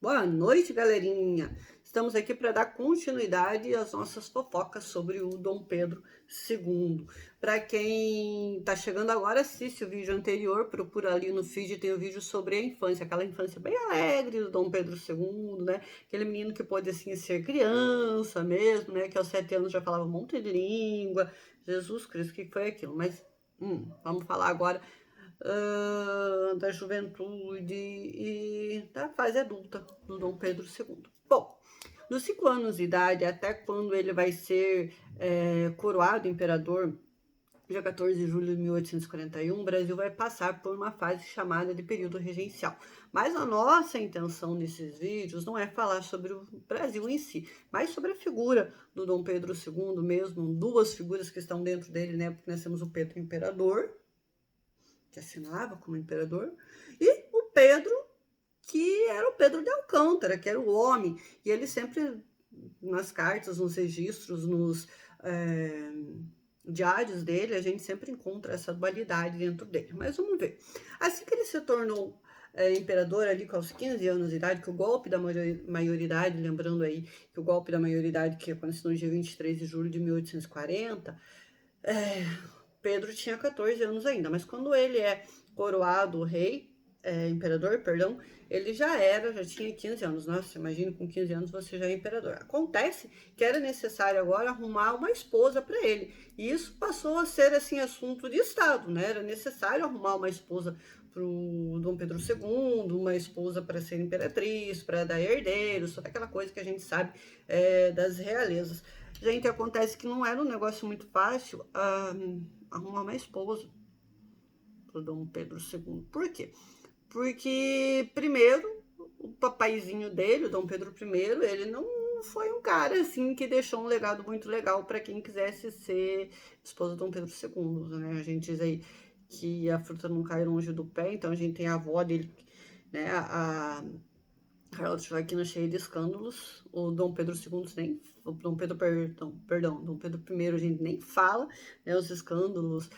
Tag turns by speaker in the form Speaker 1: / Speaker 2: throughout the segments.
Speaker 1: Boa noite, galerinha! Estamos aqui para dar continuidade às nossas fofocas sobre o Dom Pedro II. Para quem está chegando agora, assiste o vídeo anterior, procura ali no feed, tem o vídeo sobre a infância, aquela infância bem alegre do Dom Pedro II, né? Aquele menino que pôde, assim, ser criança mesmo, né? Que aos 7 anos já falava um monte de língua. Jesus Cristo, o que foi aquilo? Mas, vamos falar agora da juventude e da fase adulta do Dom Pedro II. Bom, dos 5 anos de idade até quando ele vai ser coroado imperador, dia 14 de julho de 1841, o Brasil vai passar por uma fase chamada de período regencial. Mas a nossa intenção nesses vídeos não é falar sobre o Brasil em si, mas sobre a figura do Dom Pedro II mesmo, duas figuras que estão dentro dele, né? Porque nós temos o Pedro Imperador, que assinava como imperador, e o Pedro, que era o Pedro de Alcântara, que era o homem, e ele sempre, nas cartas, nos registros, nos diários dele, a gente sempre encontra essa dualidade dentro dele. Mas vamos ver. Assim que ele se tornou imperador, ali com os 15 anos de idade, que o golpe da maioridade, lembrando aí que o golpe da maioridade, que aconteceu no dia 23 de julho de 1840, Pedro tinha 14 anos ainda, mas quando ele é coroado rei, imperador, perdão, ele já tinha 15 anos. Nossa, imagina, com 15 anos você já é imperador. Acontece que era necessário agora arrumar uma esposa para ele. E isso passou a ser, assim, assunto de Estado, né? Era necessário arrumar uma esposa para o Dom Pedro II, uma esposa para ser imperatriz, para dar herdeiros, toda aquela coisa que a gente sabe das realezas. Gente, acontece que não era um negócio muito fácil arrumar uma esposa para o Dom Pedro II. Por quê? Porque, primeiro, o papaizinho dele, o Dom Pedro I, ele não foi um cara assim que deixou um legado muito legal para quem quisesse ser esposa do Dom Pedro II, né? A gente diz aí que a fruta não cai longe do pé, então a gente tem a avó dele, né? A Carla Joaquina cheia de escândalos, o Dom Pedro II nem, o Dom Pedro, perdão, Dom Pedro I a gente nem fala, né, os escândalos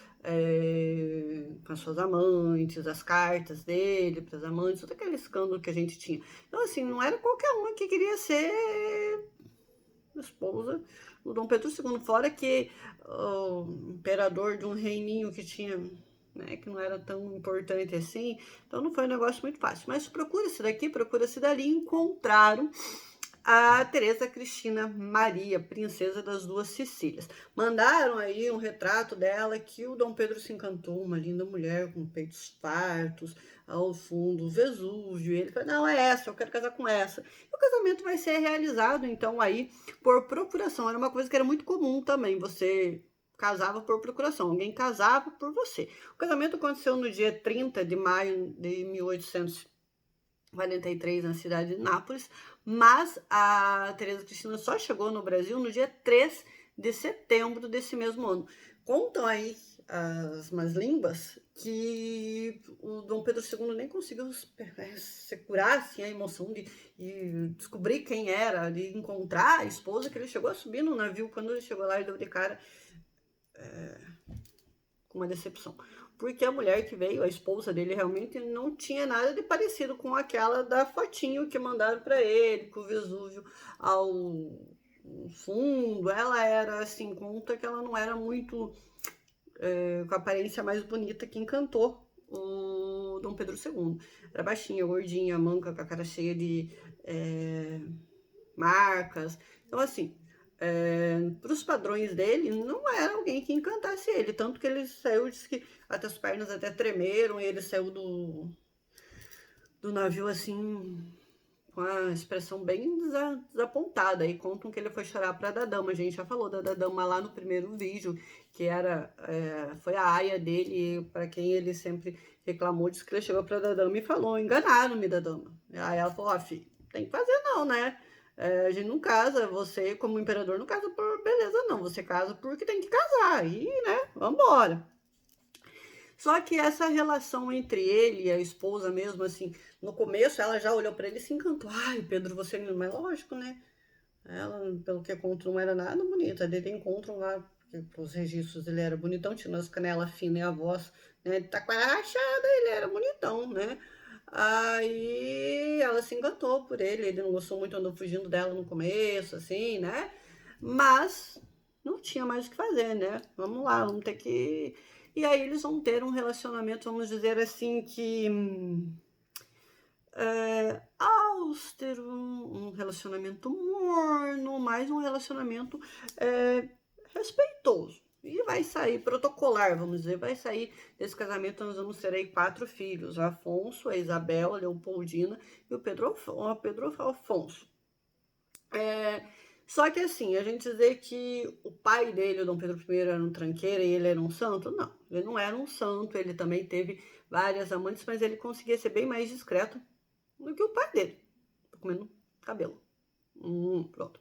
Speaker 1: com as suas amantes, as cartas dele para as amantes, todo aquele escândalo que a gente tinha. Então, assim, não era qualquer uma que queria ser esposa do Dom Pedro II, fora que o imperador de um reininho que tinha, né, que não era tão importante assim, então não foi um negócio muito fácil. Mas procura-se daqui, procura-se dali, encontraram a Teresa Cristina Maria, princesa das duas Sicílias. Mandaram aí um retrato dela que o Dom Pedro se encantou, uma linda mulher com peitos fartos, ao fundo, o Vesúvio. Ele falou, não, é essa, eu quero casar com essa. E o casamento vai ser realizado, então, aí, por procuração. Era uma coisa que era muito comum também, você casava por procuração, alguém casava por você. O casamento aconteceu no dia 30 de maio de 1843, na cidade de Nápoles, mas a Teresa Cristina só chegou no Brasil no dia 3 de setembro desse mesmo ano. Contam aí as más línguas que o Dom Pedro II nem conseguiu segurar assim, a emoção de descobrir quem era, de encontrar a esposa, que ele chegou a subir no navio. Quando ele chegou lá, ele deu de cara com uma decepção. Porque a mulher que veio, a esposa dele, realmente não tinha nada de parecido com aquela da fotinho que mandaram para ele, com o Vesúvio ao fundo. Ela era, assim, conta que ela não era muito com a aparência mais bonita que encantou o Dom Pedro II. Era baixinha, gordinha, manca, com a cara cheia de marcas. Então, assim, para os padrões dele, não era alguém que encantasse ele. Tanto que ele saiu, disse que até as pernas até tremeram, e ele saiu do navio assim, com a expressão bem desapontada. E contam que ele foi chorar para a dama. A gente já falou da dama lá no primeiro vídeo, que foi a aia dele, para quem ele sempre reclamou, disse que ele chegou para a dama e falou, enganaram-me da dama. Aí ela falou, filho, tem que fazer não, né? A gente não casa, você como imperador não casa por beleza não, você casa porque tem que casar, e né, vambora. Só que essa relação entre ele e a esposa mesmo, assim, no começo ela já olhou para ele e se encantou. Ai, Pedro, você não é lógico, né? Ela, pelo que conta, não era nada bonita. Dele encontram lá, porque os registros ele era bonitão, tinha as canelas finas e a voz, né? Ele tá com a rachada, ele era bonitão, né? Aí ela se encantou por ele não gostou muito, andou fugindo dela no começo, assim, né? Mas não tinha mais o que fazer, né? Vamos lá, vamos ter que. E aí eles vão ter um relacionamento, vamos dizer assim, que austero, um relacionamento morno, mais um relacionamento respeitoso. E vai sair protocolar, vamos dizer, vai sair desse casamento, nós vamos ter aí 4 filhos, Afonso, a Isabel, a Leopoldina e o Pedro Afonso. Só que assim, a gente dizer que o pai dele, o Dom Pedro I, era um tranqueiro e ele era um santo, não. Ele não era um santo, ele também teve várias amantes, mas ele conseguia ser bem mais discreto do que o pai dele. Tô comendo cabelo. Pronto.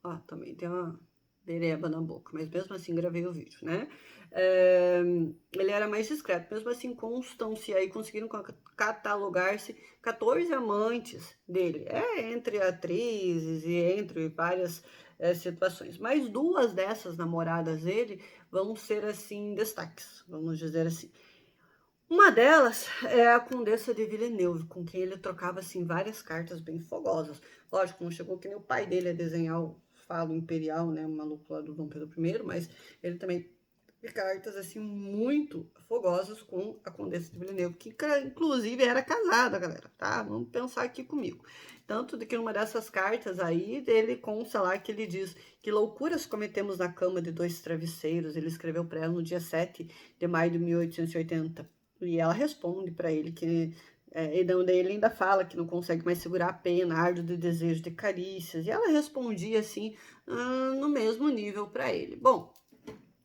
Speaker 1: Ó, também tem uma dereba na boca, mas mesmo assim gravei o vídeo, né? Ele era mais discreto, mesmo assim constam-se aí, conseguiram catalogar-se 14 amantes dele, entre atrizes e entre várias situações, mas 2 dessas namoradas dele vão ser assim destaques, vamos dizer assim. Uma delas é a Condessa de Villeneuve, com quem ele trocava assim várias cartas bem fogosas. Lógico, não chegou que nem o pai dele a desenhar o falo imperial, né, o maluco lá do Dom Pedro I, mas ele também teve cartas assim muito fogosas com a Condessa de Villeneuve, que inclusive era casada, galera, tá? Vamos pensar aqui comigo. Tanto de que numa dessas cartas aí, dele consta lá que ele diz que loucuras cometemos na cama de 2 travesseiros. Ele escreveu para ela no dia 7 de maio de 1880. E ela responde para ele que e daí ele ainda fala que não consegue mais segurar a pena, árduo de desejo de carícias. E ela respondia assim, no mesmo nível para ele. Bom,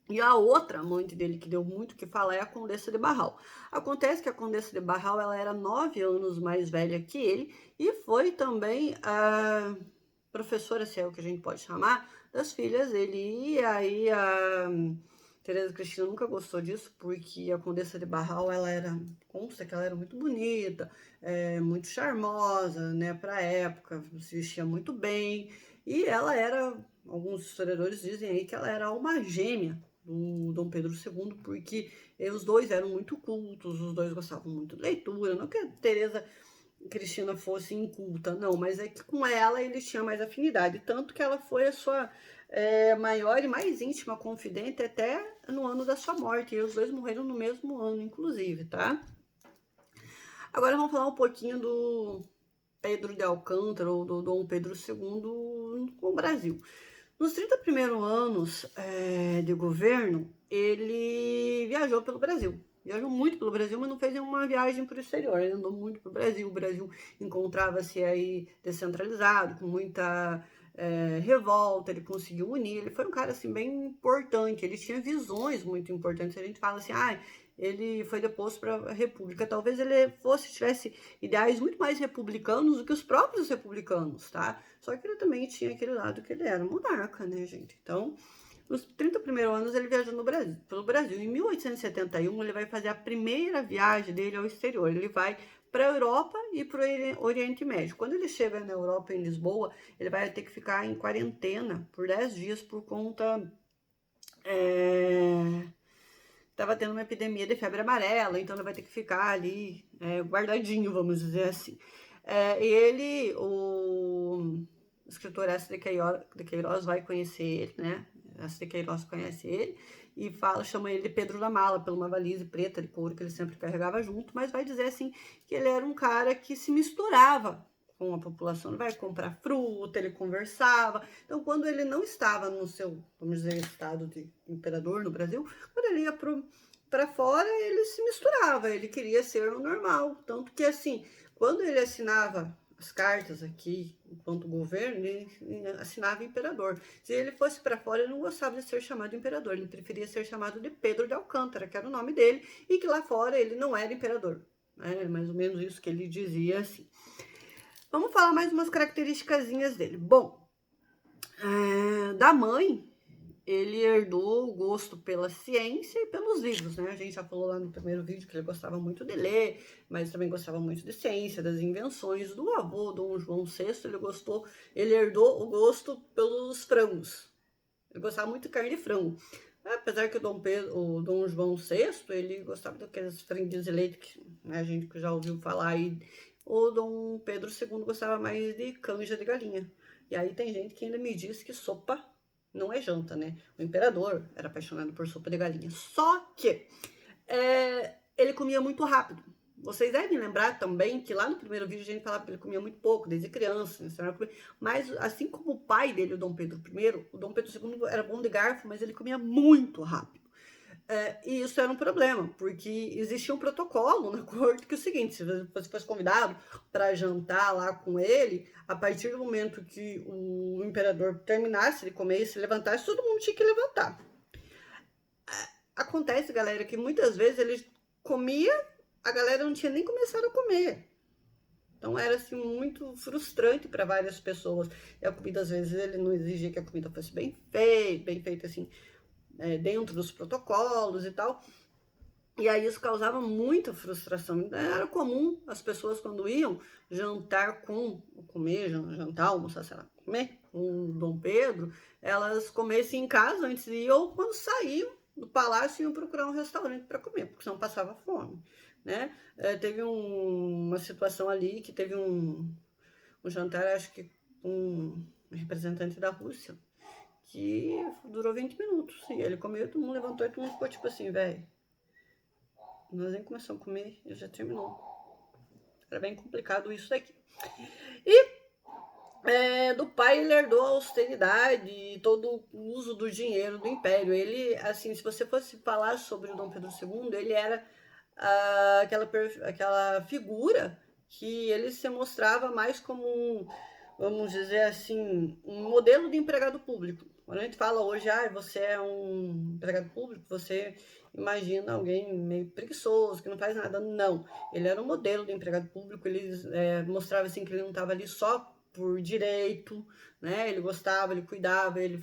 Speaker 1: e a outra amante dele que deu muito o que falar é a Condessa de Barral. Acontece que a Condessa de Barral ela era 9 anos mais velha que ele e foi também a professora, se é o que a gente pode chamar, das filhas dele. E aí a Teresa Cristina nunca gostou disso, porque a Condessa de Barral, ela era, consta que ela era muito bonita, muito charmosa, né, para a época, se vestia muito bem, e ela era, alguns historiadores dizem aí que ela era uma gêmea do Dom Pedro II, porque os dois eram muito cultos, os dois gostavam muito de leitura, não que a Teresa Cristina fosse inculta, não, mas é que com ela ele tinha mais afinidade, tanto que ela foi a sua maior e mais íntima confidente até no ano da sua morte, e os dois morreram no mesmo ano, inclusive, tá? Agora vamos falar um pouquinho do Pedro de Alcântara, ou do Dom Pedro II com o Brasil. Nos 30 primeiros anos de governo, ele viajou pelo Brasil. Viajou muito pelo Brasil, mas não fez nenhuma viagem para o exterior. Ele andou muito pelo Brasil. O Brasil encontrava-se aí descentralizado, com muita revolta. Ele conseguiu unir. Ele foi um cara assim bem importante. Ele tinha visões muito importantes. A gente fala assim, ele foi deposto para a República. Talvez ele tivesse ideais muito mais republicanos do que os próprios republicanos, tá? Só que ele também tinha aquele lado que ele era monarca, né, gente? Então, nos 30 primeiros anos ele viajou pelo Brasil. Em 1871 ele vai fazer a primeira viagem dele ao exterior. Ele vai para a Europa e para o Oriente Médio. Quando ele chega na Europa, em Lisboa, ele vai ter que ficar em quarentena por 10 dias por conta estava tendo uma epidemia de febre amarela, então ele vai ter que ficar ali guardadinho, vamos dizer assim. O escritor S. de Queiroz vai conhecer ele, né? S. de Queiroz conhece ele e chama ele de Pedro da Mala, por uma valise preta de couro que ele sempre carregava junto, mas vai dizer assim que ele era um cara que se misturava com a população, ele vai comprar fruta, ele conversava. Então, quando ele não estava no seu, vamos dizer, estado de imperador no Brasil, quando ele ia para fora, ele se misturava, ele queria ser o normal. Tanto que, assim, quando ele assinava as cartas aqui, enquanto governo, ele assinava imperador. Se ele fosse para fora, ele não gostava de ser chamado imperador, ele preferia ser chamado de Pedro de Alcântara, que era o nome dele, e que lá fora ele não era imperador. É mais ou menos isso que ele dizia, assim. Vamos falar mais umas características dele. Bom, da mãe, ele herdou o gosto pela ciência e pelos livros, né? A gente já falou lá no primeiro vídeo que ele gostava muito de ler, mas também gostava muito de ciência, das invenções. Do avô, Dom João VI, ele herdou o gosto pelos frangos. Ele gostava muito de carne de frango. Apesar que o Dom João VI, ele gostava daqueles franguinhos de leite que, né, a gente já ouviu falar aí. O Dom Pedro II gostava mais de canja de galinha. E aí tem gente que ainda me diz que sopa não é janta, né? O imperador era apaixonado por sopa de galinha. Só que ele comia muito rápido. Vocês devem lembrar também que lá no primeiro vídeo a gente falava que ele comia muito pouco, desde criança, né? Mas assim como o pai dele, o Dom Pedro I, o Dom Pedro II era bom de garfo, mas ele comia muito rápido. E isso era um problema, porque existia um protocolo na corte que é o seguinte: se você fosse convidado para jantar lá com ele, a partir do momento que o imperador terminasse de comer e se levantasse, todo mundo tinha que levantar. Acontece, galera, que muitas vezes ele comia, a galera não tinha nem começado a comer. Então era assim muito frustrante para várias pessoas. E a comida, às vezes, ele não exigia que a comida fosse bem feita assim, dentro dos protocolos e tal. E aí isso causava muita frustração. Era comum as pessoas, quando iam jantar jantar, almoçar, sei lá, comer com o Dom Pedro, elas comessem em casa antes de ir, ou quando saíam do palácio iam procurar um restaurante para comer, porque senão passava fome, né? Teve uma situação ali que teve um jantar, acho que um representante da Rússia, que durou 20 minutos. E ele comeu, todo mundo levantou e todo mundo ficou tipo assim, velho, nós nem começamos a comer e já terminou. Era bem complicado isso daqui. E do pai ele herdou a austeridade e todo o uso do dinheiro do império. Ele, assim, se você fosse falar sobre o Dom Pedro II, ele era aquela figura que ele se mostrava mais como vamos dizer assim, um modelo de empregado público. Quando a gente fala hoje, você é um empregado público, você imagina alguém meio preguiçoso, que não faz nada. Não, ele era um modelo de empregado público, ele mostrava assim que ele não estava ali só por direito, né? Ele gostava, ele cuidava, ele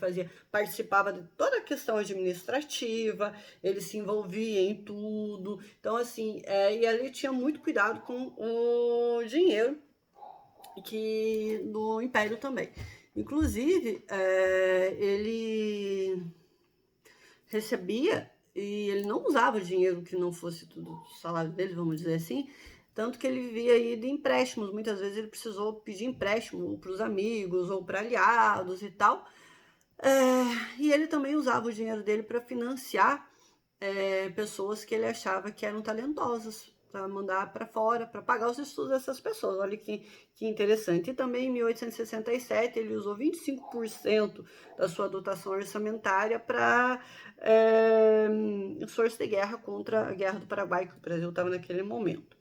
Speaker 1: participava de toda a questão administrativa, ele se envolvia em tudo. Então, assim, e ele tinha muito cuidado com o dinheiro que no Império também. Inclusive, ele recebia e ele não usava dinheiro que não fosse tudo o salário dele, vamos dizer assim, tanto que ele vivia aí de empréstimos. Muitas vezes ele precisou pedir empréstimo para os amigos ou para aliados e tal. E ele também usava o dinheiro dele para financiar pessoas que ele achava que eram talentosas, para mandar para fora, para pagar os estudos dessas pessoas. Olha que interessante. E também em 1867 ele usou 25% da sua dotação orçamentária para esforço de guerra contra a Guerra do Paraguai, que o Brasil estava naquele momento.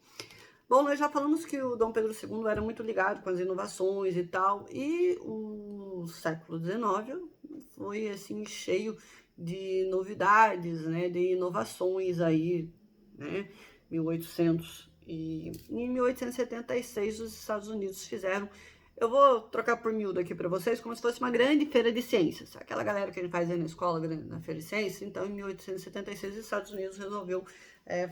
Speaker 1: Bom, nós já falamos que o Dom Pedro II era muito ligado com as inovações e tal, e o século XIX foi assim cheio de novidades, né, de inovações aí, né? Em 1876 os Estados Unidos fizeram, eu vou trocar por miúdo aqui para vocês, como se fosse uma grande feira de ciências. Aquela galera que a gente faz aí na escola, na feira de ciências. Então, em 1876 os Estados Unidos resolveu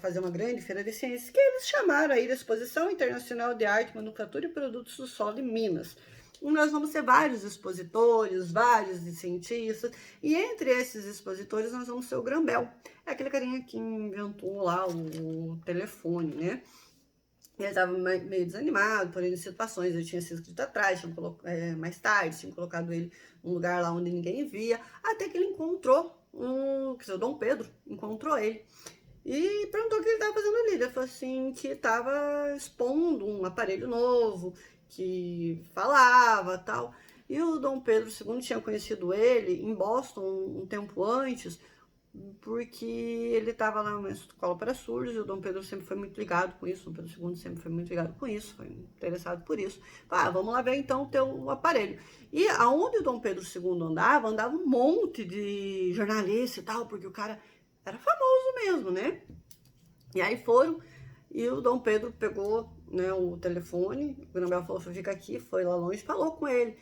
Speaker 1: fazer uma grande feira de ciências, que eles chamaram aí de Exposição Internacional de Arte, Manufatura e Produtos do Solo em Minas. E nós vamos ter vários expositores, vários cientistas, e entre esses expositores nós vamos ter o Graham-Bell, é aquele carinha que inventou lá o telefone, né? Ele estava meio desanimado por situações, ele tinha sido escrito atrás, mais tarde, tinha colocado ele num lugar lá onde ninguém via, até que ele encontrou o Dom Pedro encontrou ele. E perguntou o que ele estava fazendo ali. Ele falou assim, que estava expondo um aparelho novo, que falava tal. E o Dom Pedro II tinha conhecido ele em Boston um tempo antes, porque ele estava lá numa escola para surdos, e o Dom Pedro sempre foi muito ligado com isso, o Dom Pedro II sempre foi muito ligado com isso, foi interessado por isso. Vamos lá ver então o teu aparelho. E aonde o Dom Pedro II andava um monte de jornalista e tal, porque o cara era famoso mesmo, né? E aí foram, e o Dom Pedro pegou, né, o telefone, o Graham-Bell falou, fica aqui, foi lá longe, falou com ele,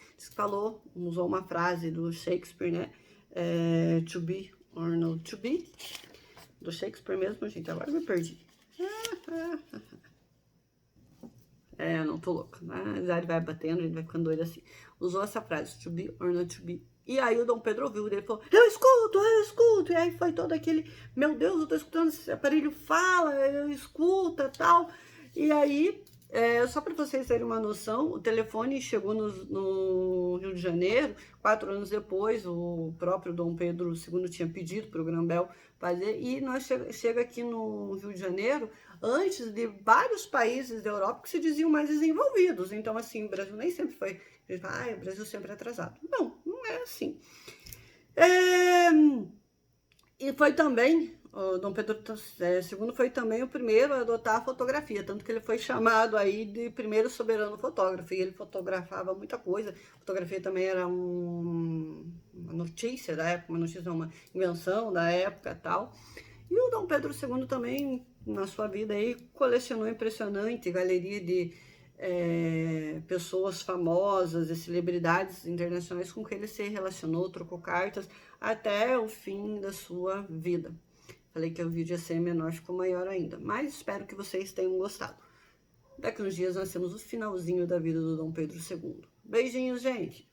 Speaker 1: usou uma frase do Shakespeare, né? To be or not to be, do Shakespeare mesmo, gente, agora me perdi. Não tô louca, né? A idade vai batendo, a gente vai ficando doida assim. Usou essa frase, to be or not to be, E aí o Dom Pedro ouviu, ele falou, eu escuto. E aí foi todo aquele, meu Deus, eu tô escutando, esse aparelho fala, eu escuta, tal. E aí, só para vocês terem uma noção, o telefone chegou no Rio de Janeiro, 4 anos depois, o próprio Dom Pedro II tinha pedido para o Grambel fazer, e nós chega aqui no Rio de Janeiro, antes de vários países da Europa que se diziam mais desenvolvidos. Então, assim, o Brasil nem sempre foi, o Brasil sempre é atrasado. Não é assim. E foi também, o Dom Pedro II foi também o primeiro a adotar a fotografia, tanto que ele foi chamado aí de primeiro soberano fotógrafo, e ele fotografava muita coisa. Fotografia também era uma notícia da época, uma invenção da época e tal. E o Dom Pedro II também, na sua vida aí, colecionou impressionante galeria de pessoas famosas e celebridades internacionais com quem ele se relacionou, trocou cartas até o fim da sua vida. Falei que o vídeo ia ser menor, ficou maior ainda, mas espero que vocês tenham gostado. Daqui uns dias nós temos o finalzinho da vida do Dom Pedro II. Beijinhos, gente!